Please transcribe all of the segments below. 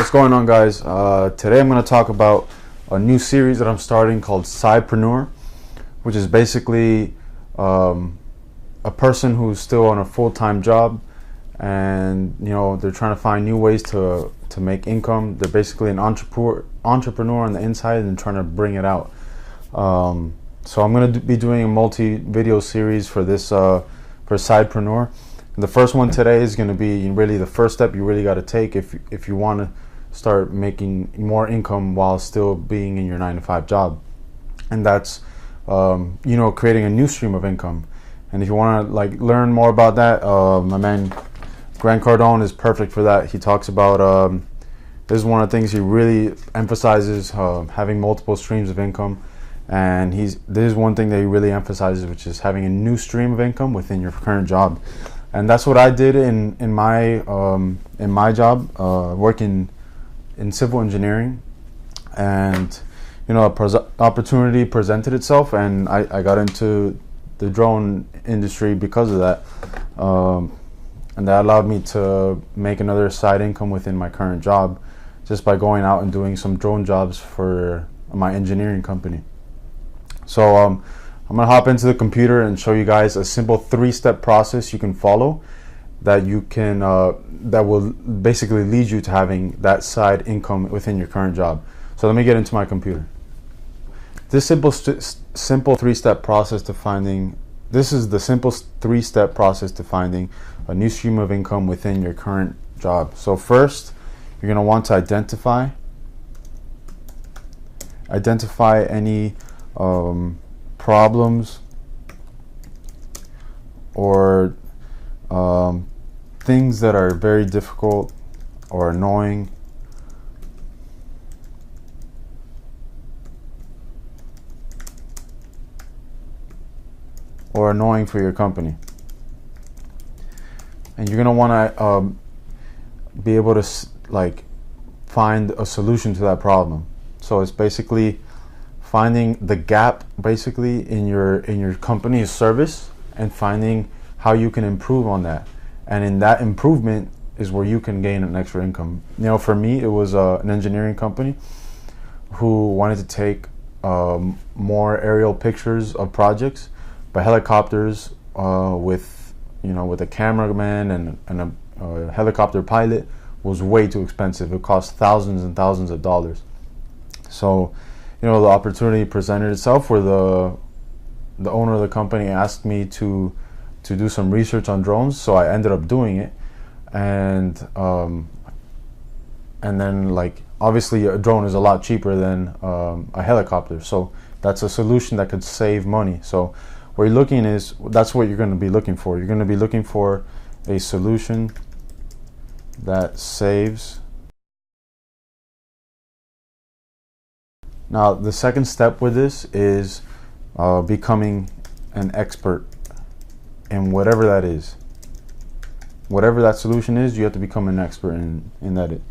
What's going on, guys? Today I'm going to talk about a new series that I'm starting called Sidepreneur, which is basically a person who's still on a full-time job, and they're trying to find new ways to make income. They're basically an entrepreneur on the inside and trying to bring it out. So I'm going to be doing a multi-video series for this for Sidepreneur. And the first one today is going to be really the first step you really got to take if you want to start making more income while still being in your 9-to-5 job, and that's creating a new stream of income. And if you want to learn more about that, my man Grant Cardone is perfect for that. He talks about this is one of the things he really emphasizes, having multiple streams of income. And this is one thing that he really emphasizes, which is having a new stream of income within your current job. And that's what I did in my job, working in civil engineering. And opportunity presented itself, and I got into the drone industry because of that. And that allowed me to make another side income within my current job, just by going out and doing some drone jobs for my engineering company. So I'm gonna hop into the computer and show you guys a simple 3-step process you can follow that you can that will basically lead you to having that side income within your current job. So let me get into my computer. This simple 3-step process to finding a new stream of income within your current job. So first, you're gonna want to identify any problems or things that are very difficult or annoying for your company, and you're gonna want to be able to find a solution to that problem. So it's basically finding the gap basically in your company's service and finding how you can improve on that. And in that improvement is where you can gain an extra income. For me, it was an engineering company who wanted to take more aerial pictures of projects, but helicopters with a cameraman and a helicopter pilot was way too expensive. It cost thousands and thousands of dollars. So the opportunity presented itself where the owner of the company asked me to do some research on drones. So I ended up doing it, and then obviously a drone is a lot cheaper than a helicopter. So that's a solution that could save money. So what you're looking that's what you're going to be looking for. You're going to be looking for a solution that saves. Now, the second step with this is becoming an expert in whatever that is. Whatever that solution is, you have to become an expert in that.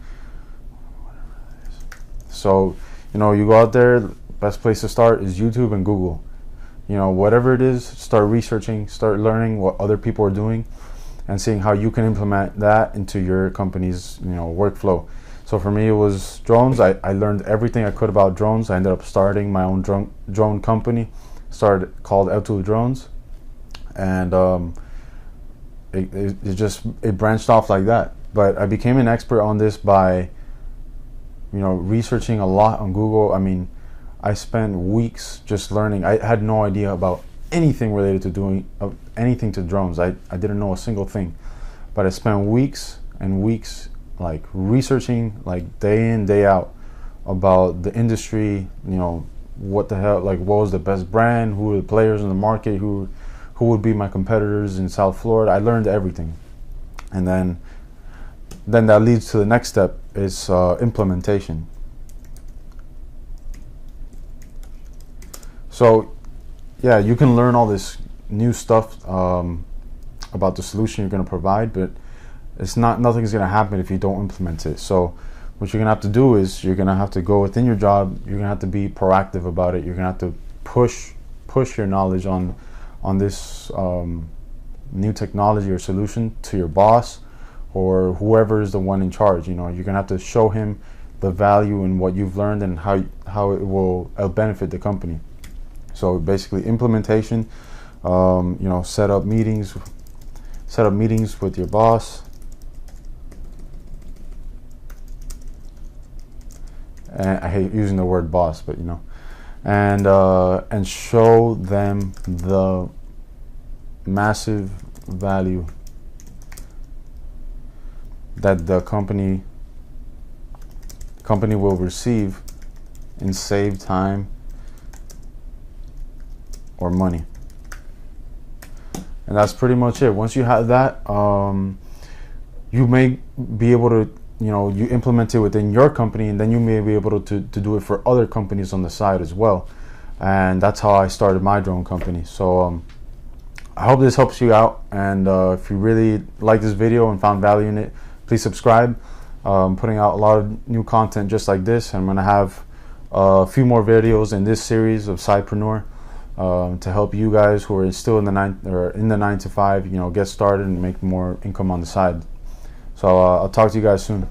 So, you go out there, best place to start is YouTube and Google. Whatever it is, start researching, start learning what other people are doing, and seeing how you can implement that into your company's workflow. So for me, it was drones. I learned everything I could about drones. I ended up starting my own drone company, called L2 Drones, and it branched off like that. But I became an expert on this by researching a lot on Google. I mean, I spent weeks just learning. I had no idea about anything related to doing anything to drones. I didn't know a single thing, but I spent weeks and weeks researching day in, day out about the industry, what the hell, what was the best brand, who were the players in the market, who would be my competitors in South Florida. I learned everything. And then that leads to the next step is implementation. So yeah, you can learn all this new stuff about the solution you're going to provide, but nothing's going to happen if you don't implement it. So what you're going to have to do is you're going to have to go within your job. You're going to have to be proactive about it. You're going to have to push your knowledge on this new technology or solution to your boss or whoever is the one in charge. You know, you're gonna have to show him the value in what you've learned and how it will benefit the company. So basically, implementation. You know, set up meetings with your boss, and I hate using the word boss, but you know, and show them the massive value that the company will receive in saved time or money. And that's pretty much it. Once you have that, you may be able to, you know, you implement it within your company, and then you may be able to do it for other companies on the side as well. And that's how I started my drone company. So I hope this helps you out. And if you really like this video and found value in it, please subscribe. I'm putting out a lot of new content just like this. I'm going to have a few more videos in this series of Sidepreneur. To help you guys who are still in the 9 to 5, you know, get started and make more income on the side. So I'll talk to you guys soon.